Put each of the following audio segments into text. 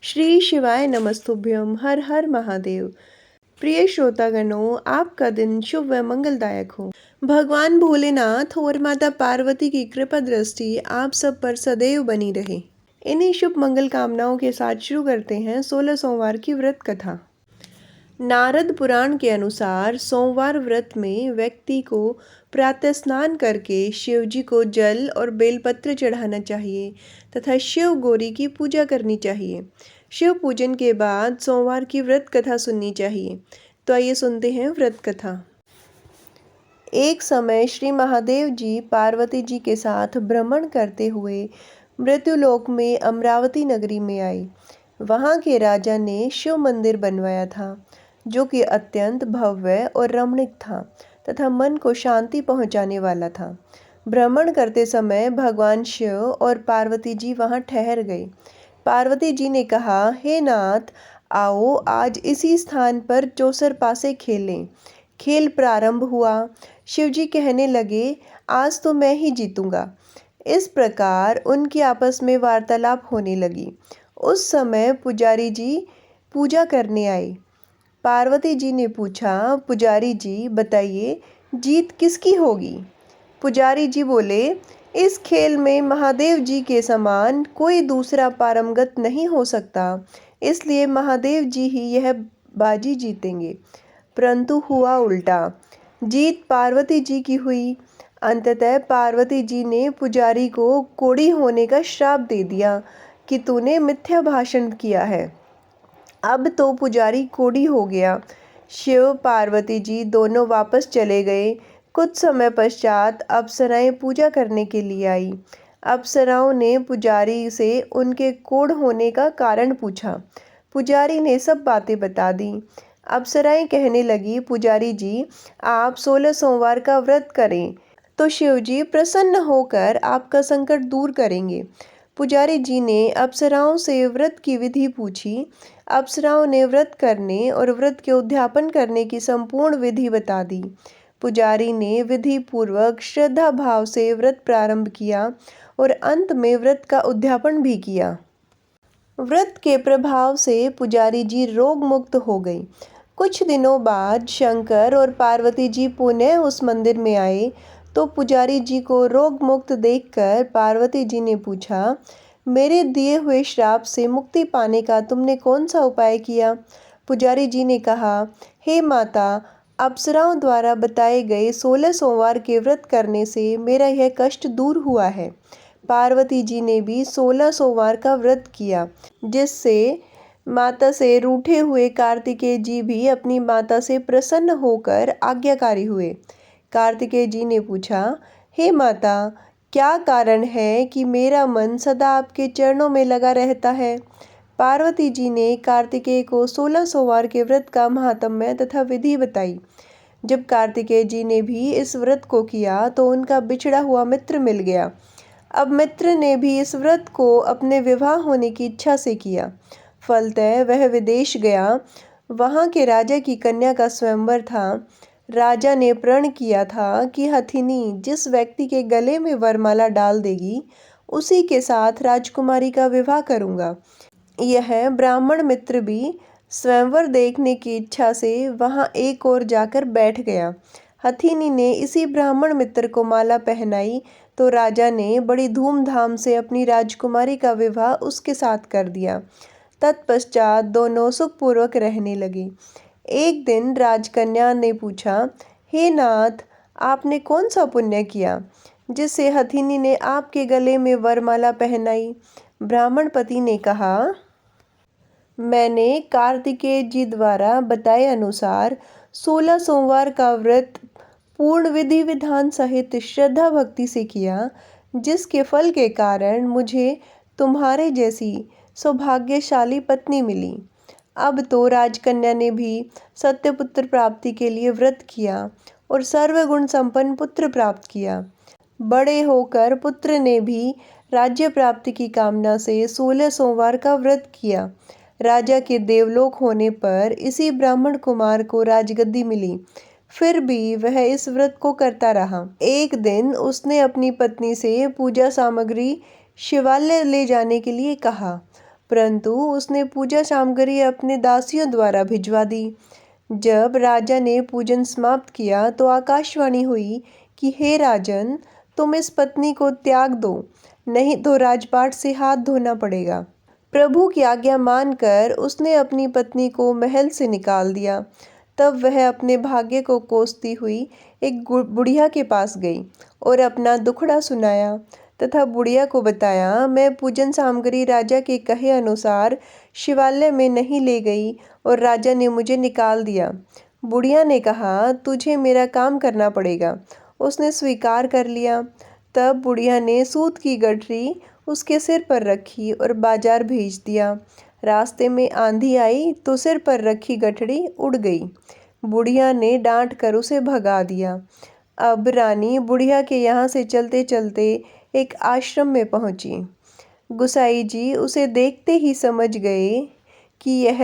श्री शिवाय नमस्तुभ्यम। हर हर महादेव। प्रिय श्रोतागणों, आपका दिन शुभ व मंगलदायक हो। भगवान भोलेनाथ और माता पार्वती की कृपा दृष्टि आप सब पर सदैव बनी रहे। इन्हीं शुभ मंगल कामनाओं के साथ शुरू करते हैं 16 सोमवार की व्रत कथा। नारद पुराण के अनुसार सोमवार व्रत में व्यक्ति को प्रातः स्नान करके शिव जी को जल और बेलपत्र चढ़ाना चाहिए तथा शिव गौरी की पूजा करनी चाहिए। शिव पूजन के बाद सोमवार की व्रत कथा सुननी चाहिए। तो आइए सुनते हैं व्रत कथा। एक समय श्री महादेव जी पार्वती जी के साथ भ्रमण करते हुए मृत्युलोक में अमरावती नगरी में आए। वहाँ के राजा ने शिव मंदिर बनवाया था जो कि अत्यंत भव्य और रमणीक था तथा मन को शांति पहुँचाने वाला था। भ्रमण करते समय भगवान शिव और पार्वती जी वहाँ ठहर गए। पार्वती जी ने कहा, हे नाथ, आओ आज इसी स्थान पर चौसर पासे खेलें। खेल प्रारंभ हुआ। शिवजी कहने लगे, आज तो मैं ही जीतूंगा। इस प्रकार उनकी आपस में वार्तालाप होने लगी। उस समय पुजारी जी पूजा करने आए। पार्वती जी ने पूछा, पुजारी जी बताइए, जीत किसकी होगी? पुजारी जी बोले, इस खेल में महादेव जी के समान कोई दूसरा पारंगत नहीं हो सकता, इसलिए महादेव जी ही यह बाजी जीतेंगे। परंतु हुआ उल्टा। जीत पार्वती जी की हुई। अंततः पार्वती जी ने पुजारी को कोढ़ी होने का श्राप दे दिया कि तूने मिथ्या भाषण किया है। अब तो पुजारी कोढ़ी हो गया। शिव पार्वती जी दोनों वापस चले गए। कुछ समय पश्चात अप्सराएं पूजा करने के लिए आई। अप्सराओं ने पुजारी से उनके कोढ़ होने का कारण पूछा। पुजारी ने सब बातें बता दी। अप्सराएं कहने लगी, पुजारी जी, आप 16 सोमवार का व्रत करें तो शिव जी प्रसन्न होकर आपका संकट दूर करेंगे। पुजारी जी ने अप्सराओं से व्रत की विधि पूछी। अप्सराओं ने व्रत करने और व्रत के उद्यापन करने की संपूर्ण विधि बता दी। पुजारी ने विधि पूर्वक श्रद्धा भाव से व्रत प्रारंभ किया और अंत में व्रत का उद्यापन भी किया। व्रत के प्रभाव से पुजारी जी रोग मुक्त हो गई। कुछ दिनों बाद शंकर और पार्वती जी पुनः उस मंदिर में आए तो पुजारी जी को रोग मुक्त देखकर पार्वती जी ने पूछा, मेरे दिए हुए श्राप से मुक्ति पाने का तुमने कौन सा उपाय किया? पुजारी जी ने कहा, हे माता, अप्सराओं द्वारा बताए गए 16 सोमवार के व्रत करने से मेरा यह कष्ट दूर हुआ है। पार्वती जी ने भी 16 सोमवार का व्रत किया, जिससे माता से रूठे हुए कार्तिकेय जी भी अपनी माता से प्रसन्न होकर आज्ञाकारी हुए। कार्तिकेय जी ने पूछा, हे माता, क्या कारण है कि मेरा मन सदा आपके चरणों में लगा रहता है? पार्वती जी ने कार्तिकेय को 16 सोमवार के व्रत का महात्म्य तथा विधि बताई। जब कार्तिकेय जी ने भी इस व्रत को किया तो उनका बिछड़ा हुआ मित्र मिल गया। अब मित्र ने भी इस व्रत को अपने विवाह होने की इच्छा से किया। फलतः वह विदेश गया। वहाँ के राजा की कन्या का स्वयंवर था। राजा ने प्रण किया था कि हथिनी जिस व्यक्ति के गले में वरमाला डाल देगी उसी के साथ राजकुमारी का विवाह करूंगा। यह ब्राह्मण मित्र भी स्वयंवर देखने की इच्छा से वहां एक ओर जाकर बैठ गया। हथिनी ने इसी ब्राह्मण मित्र को माला पहनाई तो राजा ने बड़ी धूमधाम से अपनी राजकुमारी का विवाह उसके साथ कर दिया। तत्पश्चात दोनों सुखपूर्वक रहने लगे। एक दिन राजकन्या ने पूछा, हे नाथ, आपने कौन सा पुण्य किया जिससे हथिनी ने आपके गले में वरमाला पहनाई? ब्राह्मण पति ने कहा, मैंने कार्तिकेय जी द्वारा बताए अनुसार 16 सोमवार का व्रत पूर्ण विधि विधान सहित श्रद्धा भक्ति से किया, जिसके फल के कारण मुझे तुम्हारे जैसी सौभाग्यशाली पत्नी मिली। अब तो राजकन्या ने भी सत्यपुत्र प्राप्ति के लिए व्रत किया और सर्वगुण संपन्न पुत्र प्राप्त किया। बड़े होकर पुत्र ने भी राज्य प्राप्ति की कामना से 16 सोमवार का व्रत किया। राजा के देवलोक होने पर इसी ब्राह्मण कुमार को राजगद्दी मिली। फिर भी वह इस व्रत को करता रहा। एक दिन उसने अपनी पत्नी से पूजा सामग्री शिवालय ले जाने के लिए कहा, परंतु उसने पूजा सामग्री अपने दासियों द्वारा भिजवा दी। जब राजा ने पूजन समाप्त किया तो आकाशवाणी हुई कि हे राजन, तुम इस पत्नी को त्याग दो, नहीं तो राजपाट से हाथ धोना पड़ेगा। प्रभु की आज्ञा मानकर उसने अपनी पत्नी को महल से निकाल दिया। तब वह अपने भाग्य को कोसती हुई एक बुढ़िया के पास गई और अपना दुखड़ा सुनाया तथा बुढ़िया को बताया, मैं पूजन सामग्री राजा के कहे अनुसार शिवालय में नहीं ले गई और राजा ने मुझे निकाल दिया। बुढ़िया ने कहा, तुझे मेरा काम करना पड़ेगा। उसने स्वीकार कर लिया। तब बुढ़िया ने सूत की गठरी उसके सिर पर रखी और बाजार भेज दिया। रास्ते में आंधी आई तो सिर पर रखी गठरी उड़ गई। बुढ़िया ने डांट कर उसे भगा दिया। अब रानी बुढ़िया के यहाँ से चलते चलते एक आश्रम में पहुंची। गुसाई जी उसे देखते ही समझ गए कि यह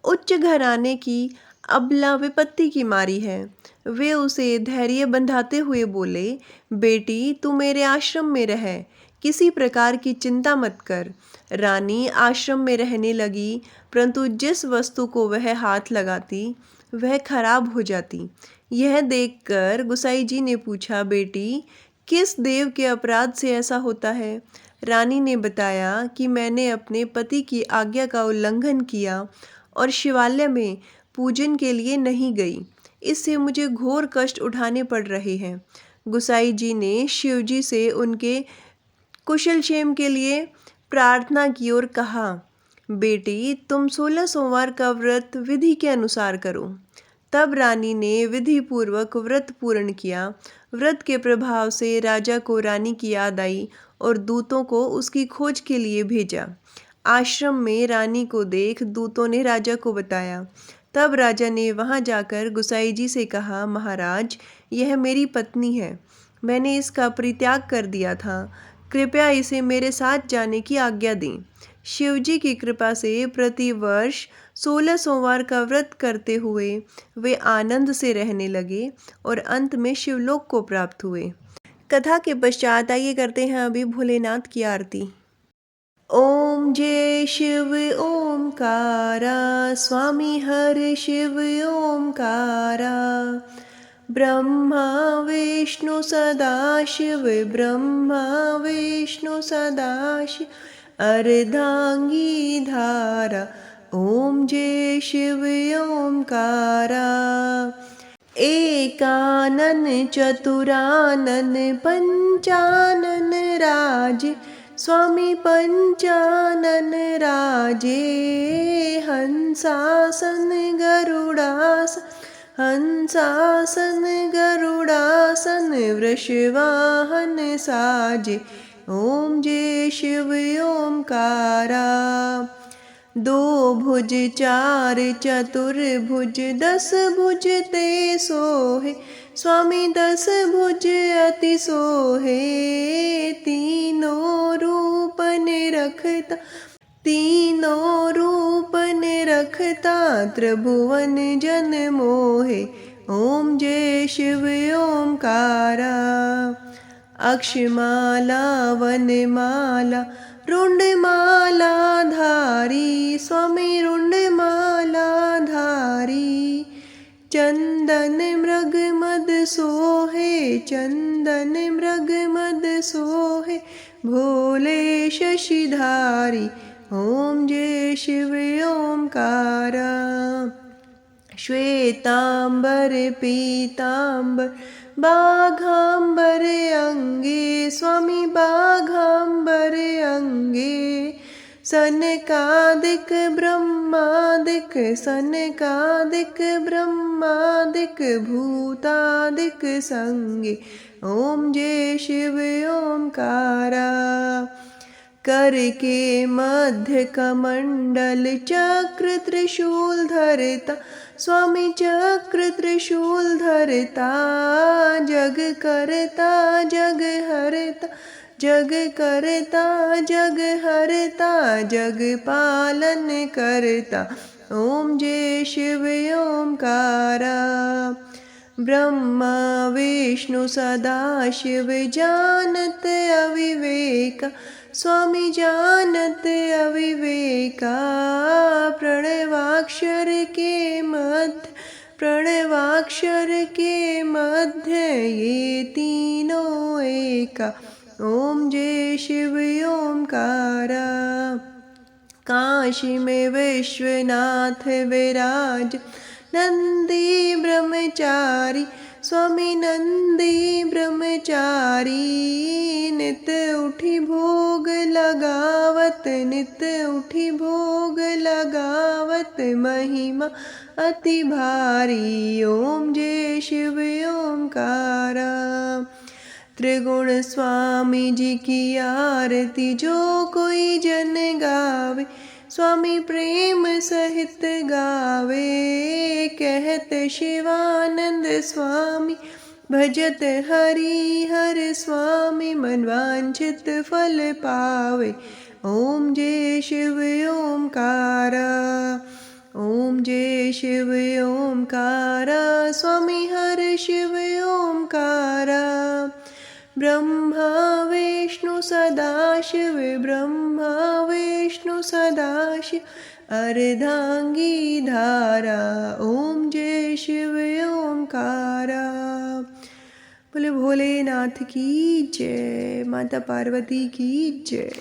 उच्च घराने की अबला विपत्ति की मारी है। वे उसे धैर्य बंधाते हुए बोले, बेटी तू मेरे आश्रम में रह, किसी प्रकार की चिंता मत कर। रानी आश्रम में रहने लगी, परंतु जिस वस्तु को वह हाथ लगाती वह खराब हो जाती। यह देखकर गुसाई जी ने पूछा, बेटी किस देव के अपराध से ऐसा होता है? रानी ने बताया कि मैंने अपने पति की आज्ञा का उल्लंघन किया और शिवालय में पूजन के लिए नहीं गई। इससे मुझे घोर कष्ट उठाने पड़ रहे हैं। गुसाई जी ने शिवजी से उनके कुशल क्षेम के लिए प्रार्थना की और कहा, बेटी तुम 16 सोमवार का व्रत विधि के अनुसार करो। तब रानी ने विधि पूर्वक व्रत पूर्ण किया। व्रत के प्रभाव से राजा को रानी की याद आई और दूतों को उसकी खोज के लिए भेजा। आश्रम में रानी को देख दूतों ने राजा को बताया। तब राजा ने वहां जाकर गुसाई जी से कहा, महाराज यह मेरी पत्नी है, मैंने इसका परित्याग कर दिया था, कृपया इसे मेरे साथ जाने की आज्ञा दें। शिवजी की कृपा से प्रतिवर्ष 16 सोमवार का व्रत करते हुए वे आनंद से रहने लगे और अंत में शिवलोक को प्राप्त हुए। कथा के पश्चात आइए करते हैं अभी भोलेनाथ की आरती। ओम जय शिव ओमकारा, स्वामी हर शिव ओमकारा। ब्रह्मा विष्णु सदाशिव, ब्रह्मा विष्णु सदाशिव, अर्धांगी धारा। ओम जय शिव ओमकारा। एकानन चतुरानन पंचानन राजे, स्वामी पंचानन राजे। हंसासन गरुड़ासन, हंसासन गरुड़ासन, वृषवाहन साजे। ओम जय शिव ओमकारा। दो भुज चार चतुर्भुज, 10 भुज ते सोहे, स्वामी 10 भुज अति सोहे। तीनों रूप निरखता, तीनों रूप निरखता, त्रिभुवन जन मोहे। ओम जय शिव ओमकारा। अक्षमाला वनमाला, रुंडमाला धारी, स्वामी रुंडमाला धारी। चंदन मृग मद सोहे, चंदन मृग मद सोहे, भोले शशिधारी। ओम जय शिव ओमकारा। श्वेतांबर पीतांबर, बाघांबर अंगे, स्वामी बाघांबर अंगे। सनकादिक ब्रह्मादिक, सनकादिक ब्रह्मादिक, भूतादिक संगे। ओम जय शिव ओमकारा। कर के मध्य कमंडल, चक्र त्रिशूल धरता, स्वामी चक्र त्रिशूल धरता। जग करता जग हरता, जग करता जग हरता, जग पालन करता। ओम जय शिव ओमकारा। ब्रह्मा विष्णु सदाशिव, जानत अविवेक, स्वामी जानत अविवेका, प्रणवाक्षर के मध्य ये तीनों एका। ओम जय शिव ओमकारा। काशी में विश्वनाथ विराज, नंदी ब्रह्मचारी, स्वामी नंदी ब्रह्मचारी। नित उठी भोग लगावत, नित उठी भोग लगावत, महिमा अति भारी। ओम जय शिव ओमकारा। त्रिगुण स्वामी जी की आरती जो कोई जन गावे, स्वामी प्रेम सहित गावे। कहत शिवानंद स्वामी, भजत हरि हर स्वामी, मनवांछित फल पावे। ओम जय शिव ओमकारा। ओम जय शिव ओमकारा। स्वामी हर शिव ओमकारा। ब्रह्मा विष्णु सदाशिव, ब्रह्मा विष्णु सदाशिव, अर्धांगी धारा। ओम जय शिव ओमकारा। बोले भोलेनाथ की जय, माता पार्वती की जय।